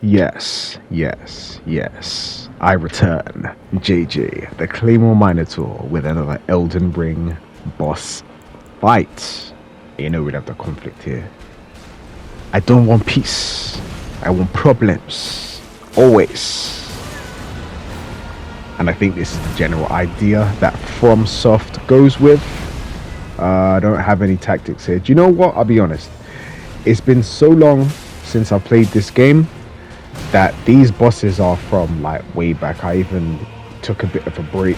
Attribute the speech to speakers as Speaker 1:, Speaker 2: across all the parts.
Speaker 1: Yes, yes, yes. I return, JJ, the Claymore Minotaur, with another Elden Ring boss fight. You know we'd have the conflict here. I don't want peace. I want problems. Always. And I think this is the general idea that FromSoft goes with. I don't have any tactics here. Do you know what? I'll be honest. It's been so long since I played this game that these bosses are from like way back. I even took a bit of a break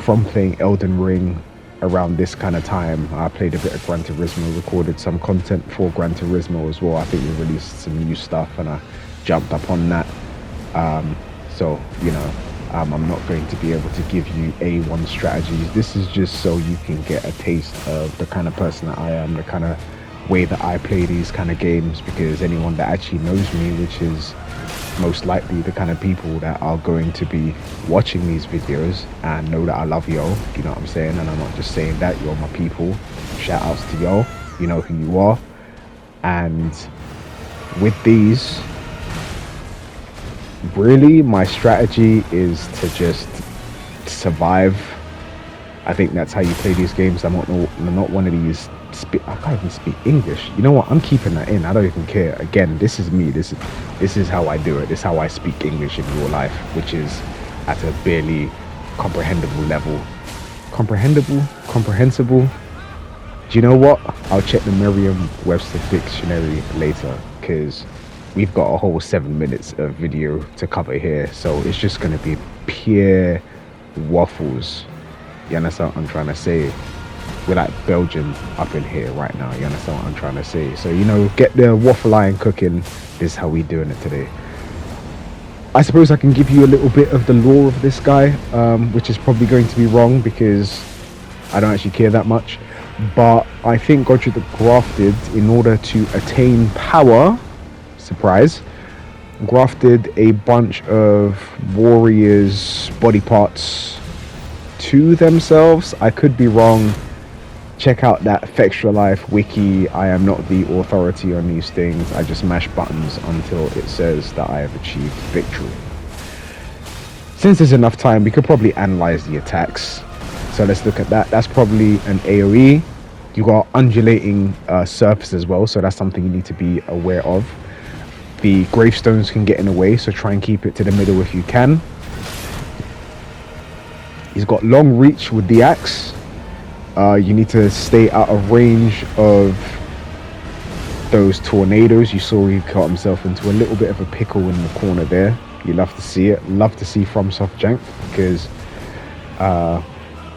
Speaker 1: from playing Elden Ring around this kind of time. I played a bit of Gran Turismo, recorded some content for Gran Turismo as well. I think we released some new stuff and I jumped up on that. So, I'm not going to be able to give you A1 strategies. This is just so you can get a taste of the kind of person that I am, the kind of way that I play these kind of games, because anyone that actually knows me, which is most likely the kind of people that are going to be watching these videos and know that I love y'all, you know what I'm saying? And I'm not just saying that, you're my people. Shout outs to y'all, you know who you are. And with these, really my strategy is to just survive. I think that's how you play these games. I'm not one of these I can't even speak English. You know what? I'm keeping that in. I don't even care. Again, this is me. This is how I do it. This is how I speak English in real life, which is at a barely comprehensible level. Comprehensible. Do you know what? I'll check the Merriam-Webster dictionary later, because we've got a whole 7 minutes of video to cover here. So it's just going to be pure waffles. You understand what I'm trying to say? We're like Belgium up in here right now. You understand what I'm trying to say? So, get the waffle iron cooking. This is how we doing it today. I suppose I can give you a little bit of the lore of this guy, which is probably going to be wrong because I don't actually care that much. But I think Godrick the Grafted, in order to attain power, surprise, grafted a bunch of warriors' body parts to themselves. I could be wrong. Check out that Fextra Life wiki. I am not the authority on these things. I just mash buttons until it says that I have achieved victory. Since there's enough time, we could probably analyze the attacks. So let's look at that. That's probably an AoE. You got undulating surface as well, so that's something you need to be aware of. The gravestones can get in the way, so try and keep it to the middle if you can. He's got long reach with the axe. You need to stay out of range of those tornadoes. You saw he got himself into a little bit of a pickle in the corner there. You love to see it. Love to see FromSoft jank, because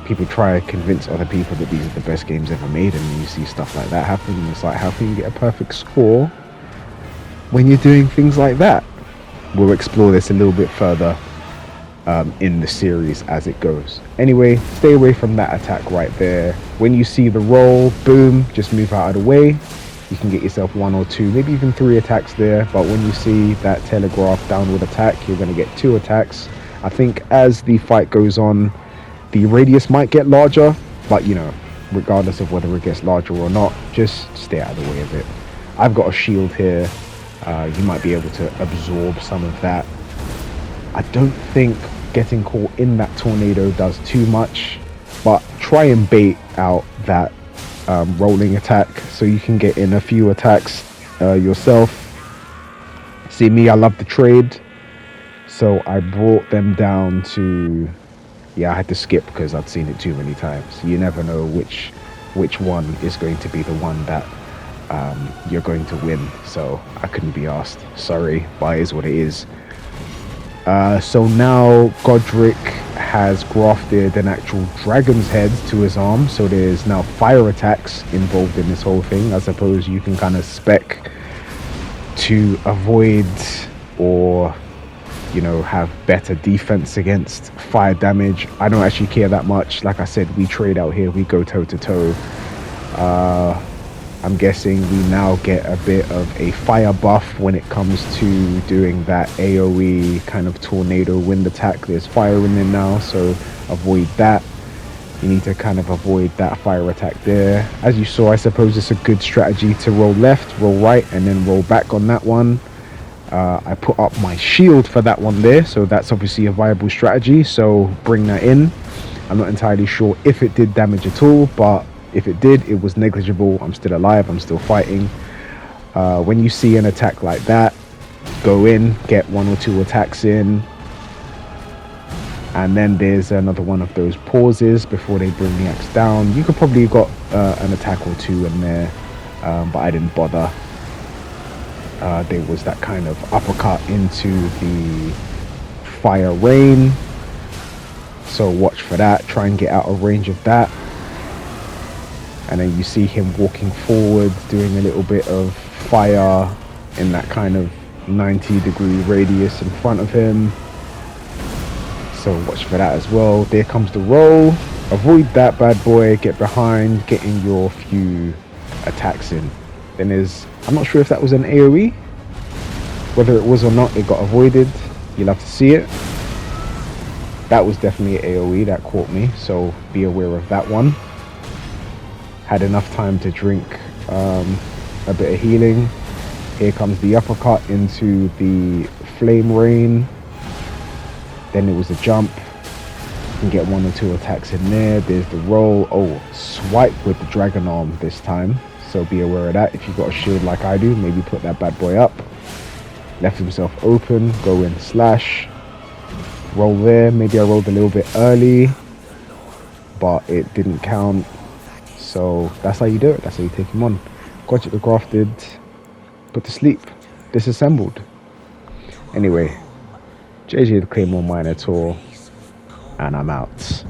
Speaker 1: people try to convince other people that these are the best games ever made, and you see stuff like that happen, and it's like, how can you get a perfect score when you're doing things like that? We'll explore this a little bit further in the series as it goes. Anyway, stay away from that attack right there. When you see the roll, boom, just move out of the way. You can get yourself 1 or 2, maybe even 3 attacks there. But when you see that telegraph downward attack, you're going to get 2 attacks. I think as the fight goes on, the radius might get larger, but regardless of whether it gets larger or not, just stay out of the way of it. I've got a shield here. You might be able to absorb some of that. I don't think getting caught in that tornado does too much, but try and bait out that rolling attack so you can get in a few attacks yourself. See me, I love the trade, so I brought them down to, I had to skip because I'd seen it too many times. You never know which one is going to be the one that you're going to win, so I couldn't be asked. Sorry, but it is what it is. So now Godrick has grafted an actual dragon's head to his arm, so there's now fire attacks involved in this whole thing. I suppose you can kind of spec to avoid or have better defense against fire damage. I don't actually care that much. Like I said, we trade out here, we go toe to toe. I'm guessing we now get a bit of a fire buff when it comes to doing that AoE kind of tornado wind attack. There's fire in there now, so avoid that. You need to kind of avoid that fire attack there. As you saw, I suppose it's a good strategy to roll left, roll right, and then roll back on that one. I put up my shield for that one there, so that's obviously a viable strategy, so bring that in. I'm not entirely sure if it did damage at all, but if it did, it was negligible. I'm still alive, I'm still fighting. When you see an attack like that, go in, get 1 or 2 attacks in, and then there's another one of those pauses before they bring the axe down. You could probably got an attack or 2 in there, but I didn't bother. There was that kind of uppercut into the fire rain, so watch for that. Try and get out of range of that. And then you see him walking forward, doing a little bit of fire in that kind of 90-degree radius in front of him. So watch for that as well. There comes the roll. Avoid that bad boy. Get behind, getting your few attacks in. Then there's, I'm not sure if that was an AoE. Whether it was or not, it got avoided. You'll have to see it. That was definitely an AoE that caught me, so be aware of that one. Had enough time to drink a bit of healing. Here comes the uppercut into the flame rain. Then it was a jump. You can get 1 or 2 attacks in there. There's the roll. Oh, swipe with the dragon arm this time, so be aware of that. If you've got a shield like I do, maybe put that bad boy up. Left himself open, go in slash. Roll there. Maybe I rolled a little bit early, but it didn't count. So that's how you do it. That's how you take him on. Godrick the Grafted, put to sleep, disassembled. Anyway, JJ the Claymore Miner Tour, and I'm out.